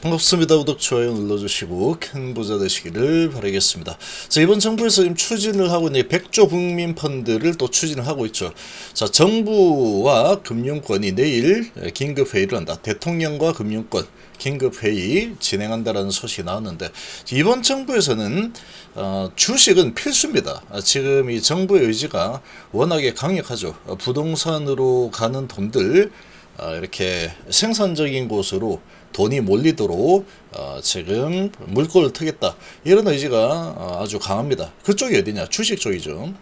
반갑습니다. 구독, 좋아요 눌러주시고 큰 부자 되시기를 바라겠습니다. 자, 이번 정부에서 지금 추진을 하고 있는 100조 국민 펀드를 또 추진을 하고 있죠. 자, 정부와 금융권이 내일 긴급 회의를 한다. 대통령과 금융권 긴급 회의 진행한다라는 소식이 나왔는데, 이번 정부에서는 주식은 필수입니다. 지금 이 정부의 의지가 워낙에 강력하죠. 부동산으로 가는 돈들 이렇게 생산적인 곳으로 돈이 몰리도록 지금 물꼬를 트겠다, 이런 의지가 아주 강합니다. 그쪽이 어디냐? 주식 쪽이죠.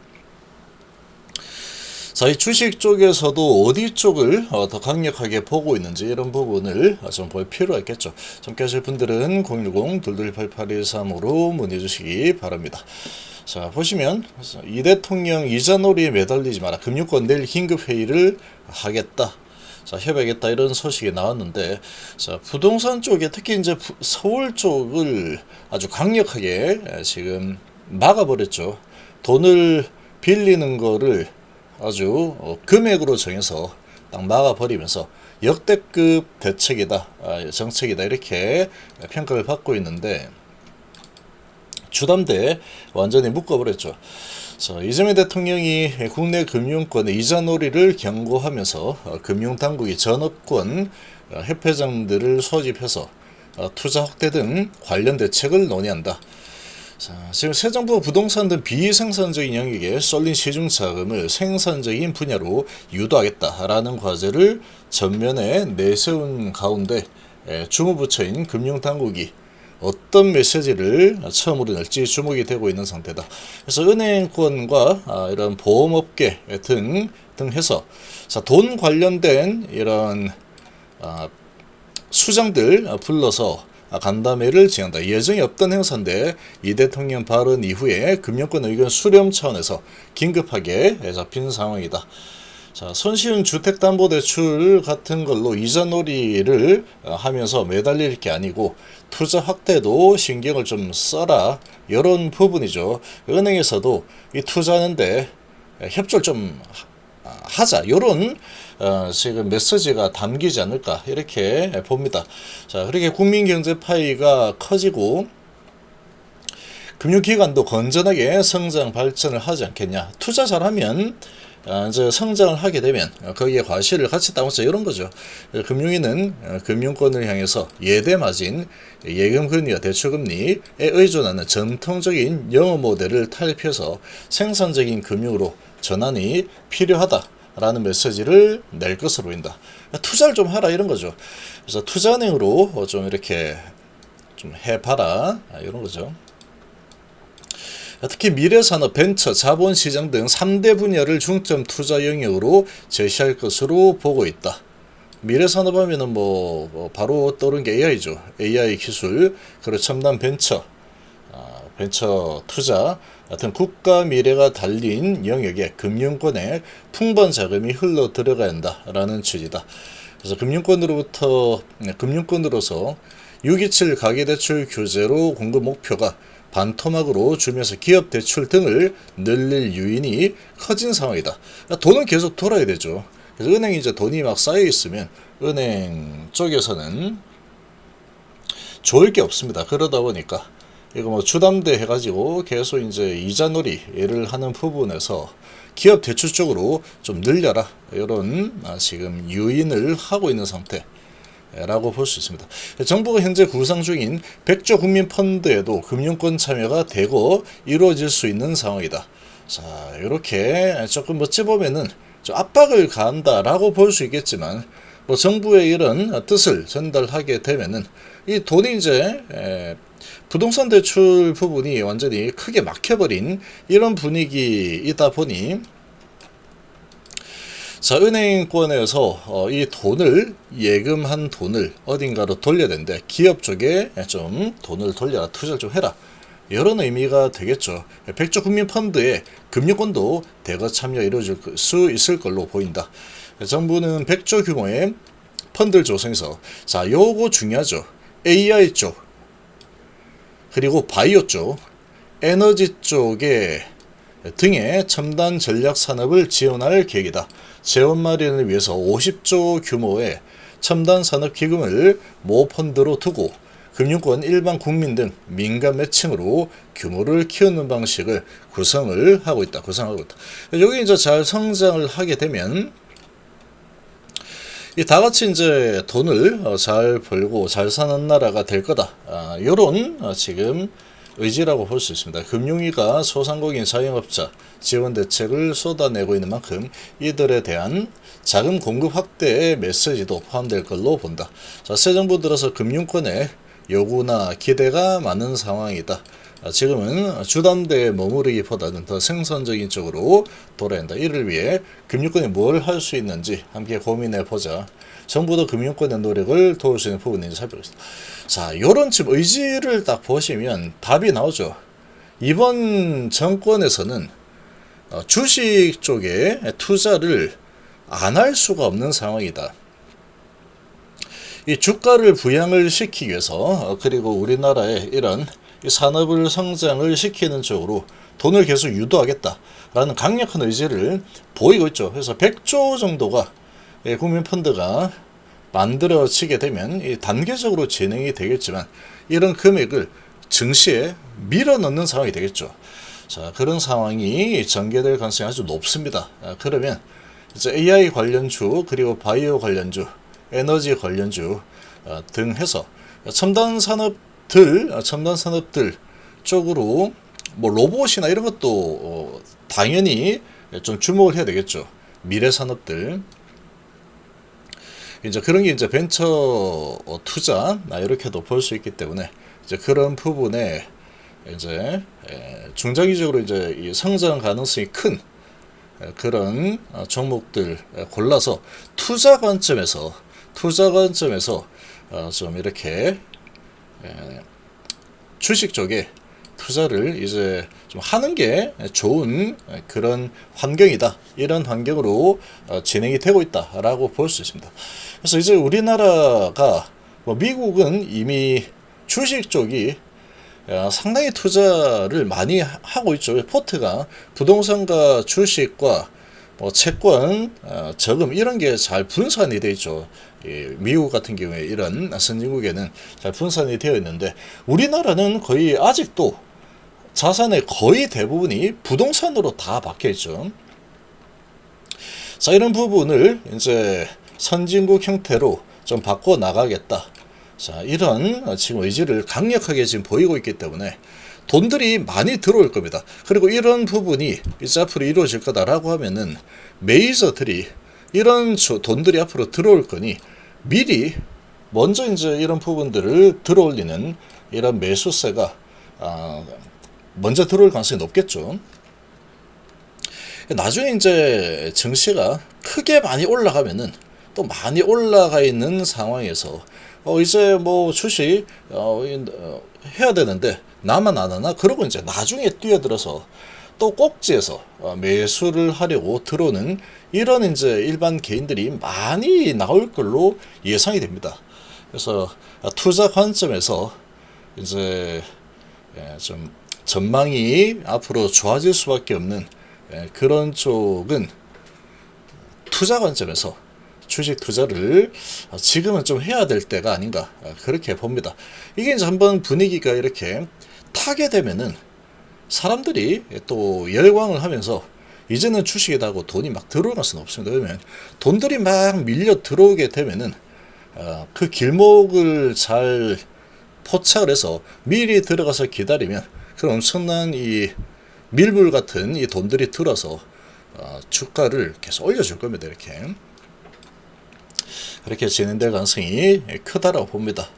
자, 이 주식 쪽에서도 어디 쪽을 더 강력하게 보고 있는지 이런 부분을 좀 볼 필요가 있겠죠. 함께 하실 분들은 010-2288-13으로 문의 주시기 바랍니다. 자, 보시면 이 대통령 이자놀이에 매달리지 마라. 금융권 내일 긴급회의를 하겠다. 자, 협약했다, 이런 소식이 나왔는데, 자, 부동산 쪽에 특히 이제 서울 쪽을 아주 강력하게 지금 막아버렸죠. 돈을 빌리는 거를 아주 금액으로 정해서 딱 막아버리면서 역대급 대책이다, 정책이다, 이렇게 평가를 받고 있는데, 주담대 완전히 묶어버렸죠. 자, 이재명 대통령이 국내 금융권의 이자놀이를 경고하면서 금융당국이 전업권 협회장들을 소집해서 투자 확대 등 관련 대책을 논의한다. 자, 지금 새 정부가 부동산 등 비생산적인 영역에 쏠린 시중 자금을 생산적인 분야로 유도하겠다라는 과제를 전면에 내세운 가운데 주무부처인 금융당국이 어떤 메시지를 처음으로 낼지 주목이 되고 있는 상태다. 그래서 은행권과 이런 보험업계 등 해서, 자, 돈 관련된 이런 수장들 불러서 간담회를 진행한다. 예정이 없던 행사인데 이 대통령 발언 이후에 금융권 의견 수렴 차원에서 긴급하게 잡힌 상황이다. 자, 손쉬운 주택담보대출 같은 걸로 이자놀이를 하면서 매달릴 게 아니고 투자 확대도 신경을 좀 써라, 이런 부분이죠. 은행에서도 이 투자하는데 협조를 좀 하자, 이런 지금 메시지가 담기지 않을까, 이렇게 봅니다. 자, 그렇게 국민경제 파이가 커지고 금융기관도 건전하게 성장 발전을 하지 않겠냐. 투자 잘하면 이제 성장을 하게 되면 거기에 과실을 같이 따면서, 이런 거죠. 금융위는 금융권을 향해서 예대마진, 예금금리와 대출금리에 의존하는 전통적인 영업 모델을 탈피해서 생산적인 금융으로 전환이 필요하다라는 메시지를 낼 것으로 보인다. 투자를 좀 하라, 이런 거죠. 그래서 투자은행으로 좀 이렇게 좀 해봐라, 이런 거죠. 특히 미래산업, 벤처, 자본시장 등 3대 분야를 중점 투자 영역으로 제시할 것으로 보고 있다. 미래산업 하면은 바로 떠오르는 게 AI죠. AI 기술, 그리고 첨단 벤처, 벤처 투자 같은 국가 미래가 달린 영역에 금융권에 풍부한 자금이 흘러 들어가야 한다라는 취지다. 그래서 금융권으로서 627 가계대출 규제로 공급 목표가 반토막으로 주면서 기업 대출 등을 늘릴 요인이 커진 상황이다. 돈은 계속 돌아야 되죠. 그래서 은행이 이제 돈이 막 쌓여 있으면 은행 쪽에서는 좋을 게 없습니다. 그러다 보니까 이거 주담대 해가지고 계속 이제 이자놀이를 하는 부분에서 기업 대출 쪽으로 좀 늘려라, 이런 지금 유인을 하고 있는 상태 라고 볼 수 있습니다. 정부가 현재 구상 중인 100조 국민 펀드에도 금융권 참여가 되고 이루어질 수 있는 상황이다. 자, 이렇게 조금 어찌 보면은 좀 압박을 가한다라고 볼 수 있겠지만, 정부의 이런 뜻을 전달하게 되면은 이 돈이 이제 부동산 대출 부분이 완전히 크게 막혀버린 이런 분위기이다 보니, 자, 은행권에서 이 돈을, 예금한 돈을 어딘가로 돌려야 되는데 기업 쪽에 좀 돈을 돌려라, 투자를 좀 해라, 이런 의미가 되겠죠. 100조 국민 펀드에 금융권도 대거 참여 이루어질 수 있을 걸로 보인다. 정부는 100조 규모의 펀드를 조성해서, 자, 요거 중요하죠. AI 쪽, 그리고 바이오 쪽, 에너지 쪽에 등의 첨단 전략 산업을 지원할 계획이다. 재원 마련을 위해서 50조 규모의 첨단 산업 기금을 모 펀드로 두고 금융권, 일반 국민 등 민간 매칭으로 규모를 키우는 방식을 구성을 하고 있다. 여기 이제 잘 성장을 하게 되면 이 다 같이 이제 돈을 잘 벌고 잘 사는 나라가 될 거다. 요런 지금 의지라고 볼 수 있습니다. 금융위가 소상공인 자영업자 지원 대책을 쏟아내고 있는 만큼 이들에 대한 자금 공급 확대의 메시지도 포함될 걸로 본다. 자, 새 정부 들어서 금융권에 요구나 기대가 많은 상황이다. 지금은 주담대에 머무르기보다는 더 생산적인 쪽으로 돌아야 한다. 이를 위해 금융권이 뭘 할 수 있는지 함께 고민해 보자. 정부도 금융권의 노력을 도울 수 있는 부분인지 살펴보겠습니다. 자, 요런 지금 의지를 딱 보시면 답이 나오죠. 이번 정권에서는 주식 쪽에 투자를 안 할 수가 없는 상황이다. 이 주가를 부양을 시키기 위해서 그리고 우리나라의 이런 산업을 성장을 시키는 쪽으로 돈을 계속 유도하겠다라는 강력한 의지를 보이고 있죠. 그래서 100조 정도가 국민펀드가 만들어지게 되면 단계적으로 진행이 되겠지만 이런 금액을 증시에 밀어넣는 상황이 되겠죠. 자, 그런 상황이 전개될 가능성이 아주 높습니다. 그러면 이제 AI 관련주 그리고 바이오 관련주 에너지 관련주 등 해서 첨단 산업들 쪽으로 뭐 로봇이나 이런 것도 당연히 좀 주목을 해야 되겠죠. 미래 산업들 이제 그런 게 이제 벤처 투자 이렇게도 볼 수 있기 때문에 이제 그런 부분에 이제 중장기적으로 이제 이 성장 가능성이 큰 그런 종목들 골라서 투자 관점에서 좀 이렇게 주식 쪽에 투자를 이제 좀 하는 게 좋은 그런 환경이다. 이런 환경으로 진행이 되고 있다라고 볼 수 있습니다. 그래서 이제 우리나라가 미국은 이미 주식 쪽이 상당히 투자를 많이 하고 있죠. 포트가 부동산과 주식과 채권, 저금 이런 게 잘 분산이 되어 있죠. 미국 같은 경우에 이런 선진국에는 잘 분산이 되어 있는데 우리나라는 거의 아직도 자산의 거의 대부분이 부동산으로 다 박혀 있죠. 자, 이런 부분을 이제 선진국 형태로 좀 바꿔 나가겠다. 자, 이런 지금 의지를 강력하게 지금 보이고 있기 때문에 돈들이 많이 들어올 겁니다. 그리고 이런 부분이 이제 앞으로 이루어질 거다라고 하면은 메이저들이 이런 돈들이 앞으로 들어올 거니 미리 먼저 이제 이런 부분들을 들어올리는 이런 매수세가 먼저 들어올 가능성이 높겠죠. 나중에 이제 증시가 크게 많이 올라가면은 또 많이 올라가 있는 상황에서 이제 뭐 주식 해야 되는데 나만 안 하나? 그러고 이제 나중에 뛰어들어서 또 꼭지에서 매수를 하려고 들어오는 이런 이제 일반 개인들이 많이 나올 걸로 예상이 됩니다. 그래서 투자 관점에서 이제 좀 전망이 앞으로 좋아질 수밖에 없는 그런 쪽은 투자 관점에서 주식 투자를 지금은 좀 해야 될 때가 아닌가 그렇게 봅니다. 이게 이제 한번 분위기가 이렇게 타게 되면은 사람들이 또 열광을 하면서 이제는 주식에다고 돈이 막 들어갈 수는 없습니다. 그러면 돈들이 막 밀려 들어오게 되면은 그 길목을 잘 포착을 해서 미리 들어가서 기다리면 그런 엄청난 이 밀물 같은 이 돈들이 들어서 주가를 계속 올려줄 겁니다. 이렇게 진행될 가능성이 크다라고 봅니다.